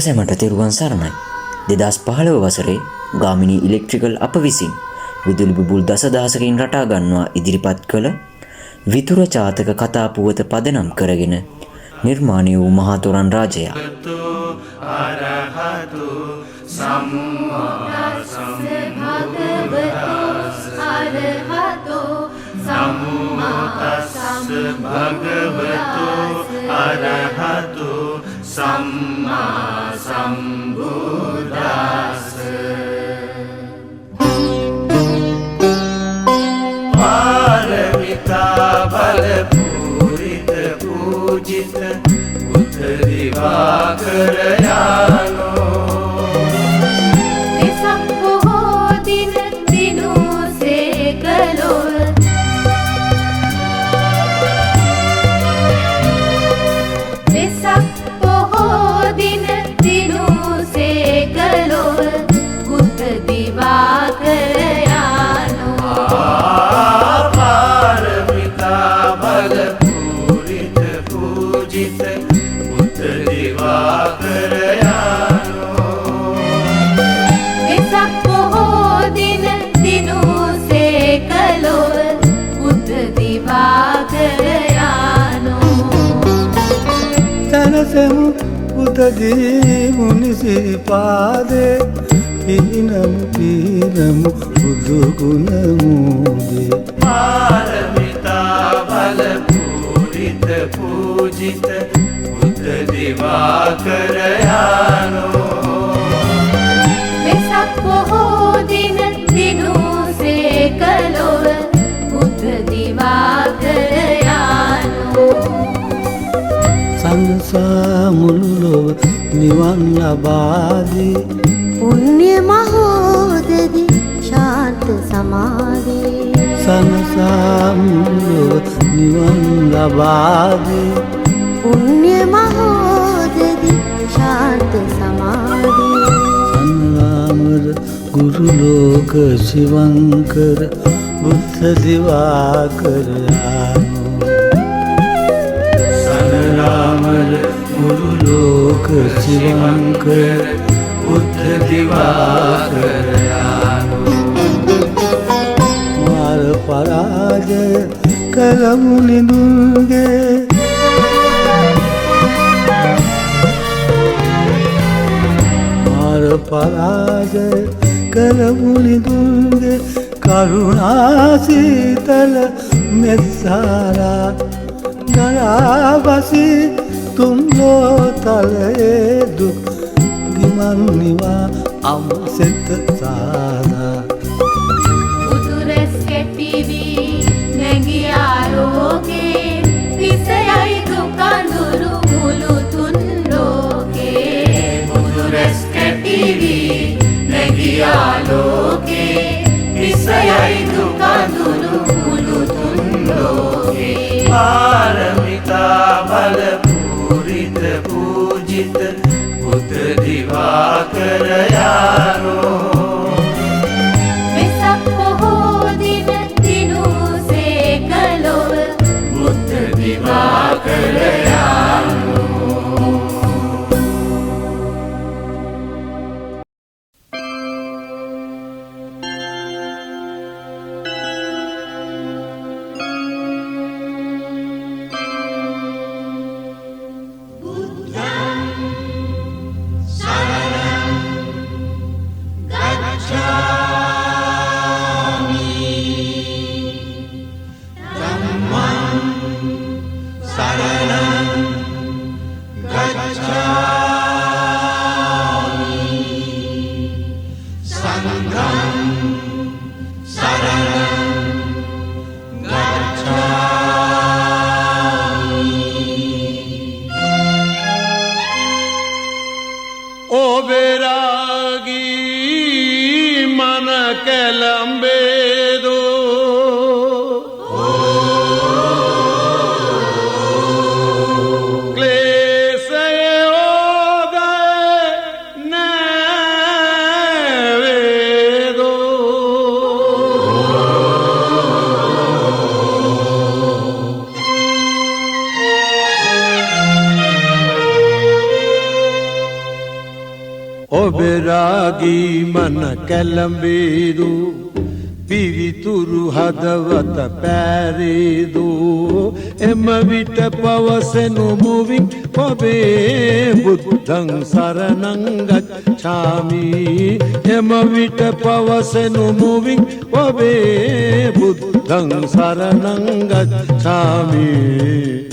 සැමට තෙරුවන් සරණයි. 2015 වසරේ ගාමිණී ඉලෙක්ට්‍රිකල් අප විසින් විදුලි බුබුල් දසදහසකින් රටා ගන්වා ඉදිරිපත් කළ විතුර චාතක කතා පුවත පදනම් කරගෙන නිර්මාණය වූ මහතොරන් රාජයා. අරහතු සම්මා සම්බුද්දස්ස පාරමිතා බල පූරිත පූජිත බුද්ධ දිවාකර යානෝ වෙසක් පොහෝ දින දිනුසේ කළොල් තනසමු උදදී මුනිසිපාදේ පිනමු බුදු ගුණ මූදේ පාරමිතා බල පූරිත පූජිත බුද්ධ දිවාකර යානෝ වෙසක් පොහෝ දින දිනුසේ කළොල් බුද්ධ දිවාකර යානෝ සංසා මුළු ලොව නිවන් ලබාදී පුණ්‍ය මහෝදදි ශාන්ත සමාධි සංසා මුළු ලොව නිවන් ලබාදී පුණ්‍ය මහෝදදි ශාන්ත සමාධි සංගාමර ගුරු ලෝක ශිවංකර බුද්ධ දිවාකර යානෝ සනරාමර ගුරු ලෝක ශිවංකර බුද්ධ දිවාකර යානෝ මාර පරාජය කළමු නිදුන්ගේ මාර පරාජය කළමු නිදුන්ගේ කරුණා සීතල මෙත්සාරා ගලාවසි තුන් ලෝතලයේ දුක් ගිමන් නිවා අමසෙත සාදා උතුරස් කැටිවී නැගී ආලෝකේ විසයයි දුකඳුරු මුළු තුන් ලෝකේ උතුරස් කැටිවී නැගී ආලෝකේ විසයයි දුකඳුරු මුළු තුන් ලෝකේ පාරමිතා බල පූරිත පූජිත බුද්ධ දිවාකර යානෝ වෙසක් පොහෝ දින දිනුසේ කළොල් බුද්ධ දිවාකර යානෝ ඔබේ රාගී මන කැළඹේදු පිවිතුරු හදවත පෑරේදු එම විට පවසෙනු මුවින් ඔබේ බුද්ධං සරණං ගච්ඡාමි එම විට පවසෙනු මුවින් ඔබේ බුද්ධං සරණං ගච්ඡාමි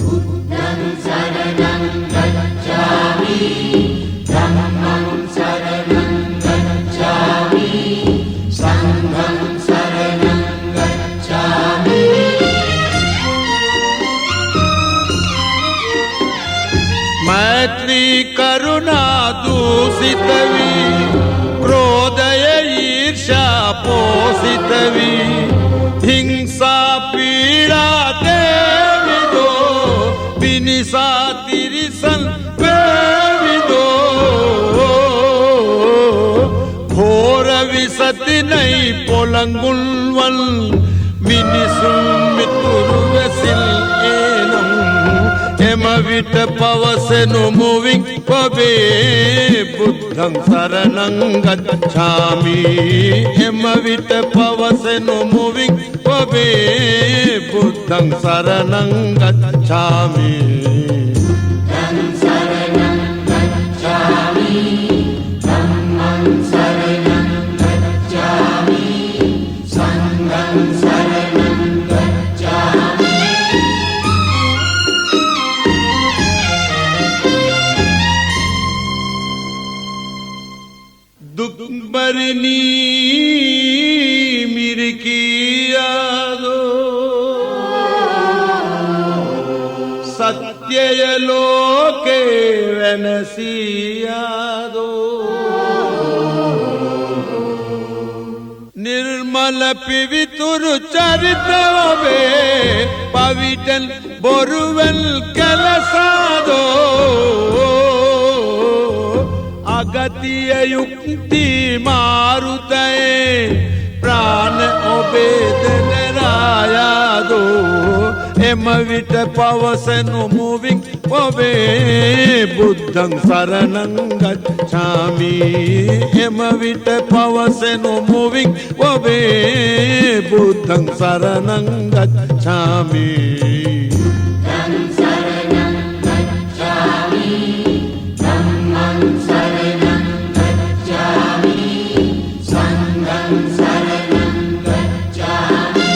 බුද්ධං සරණං ගච්ඡාමි ධම්මං සරණං ගච්ඡාමි සංඝං සරණං ගච්ඡාමි මෛත්‍රී කරුණා දූසිත වී ක්‍රෝධය ඊර්ෂ්‍යා පෝසිත වී හිංසා පීඩා දේවිදෝ පිනිසා තිරිසන් වේවිදෝ ഘോര විසතිනයි පොළඟුල්වල් මිනිසුන් මිතුරු වෙසිල් එනම් එම විට පවසෙනු මුවින් ඔබේ බුද්ධං සරණං ගච්ඡාමි එම විට පවසෙනු මුවින් ඔබේ බුද්ධං සරණං ගච්ඡාමි ධම්මං සරණං ගච්ඡාමි ධම්මං සරණං ගච්ඡාමි සංඝං සරණං ගච්ඡාමි දුක්බරිනී මිරිකියාදෝ සත්‍යය ලෝකේ වෙනසියාදෝ නිර්මල පිවිතුරු චරිත ඔබේ පවිටන් බොරුවෙන් කලසාදෝ අගතිය යුක්ති මාරුතයේ ප්‍රාණ ඔබේ දෙනරායාදෝ එම විට පවසනු මුවින් ඔබේ බුද්ධං සරණං ගච්ඡාමි එම විට පවසනු මුවින් ඔබේ බුද්ධං සරණං ගච්ඡාමි ධම්මං සරණං ගච්ඡාමි ධම්මං සරණං ගච්ඡාමි සංඝං සරණං ගච්ඡාමි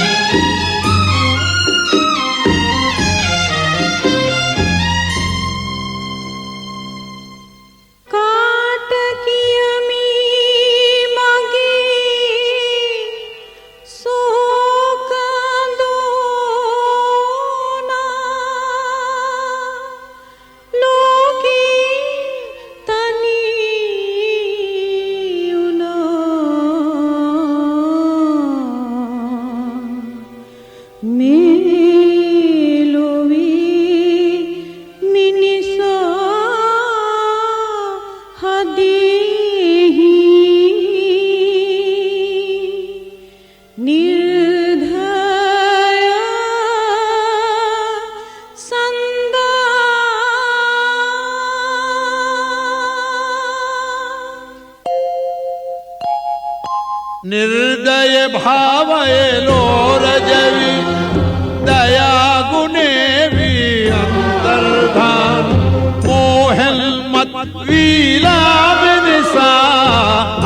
කාට කියමි මගේ සෝක දෝනා ලෝකේ තනි වුණා මේ ලොවේ මිනිසා හදෙහි නිර්දය සඳා निर्दय भावये लोरजवि दया गुणे भी अंतर्धान मोहल मत वीला बिनसा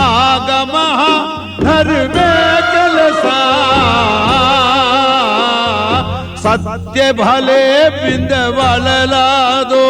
आगमः धर्मे कलसा सत्य भले बिंद वलला दो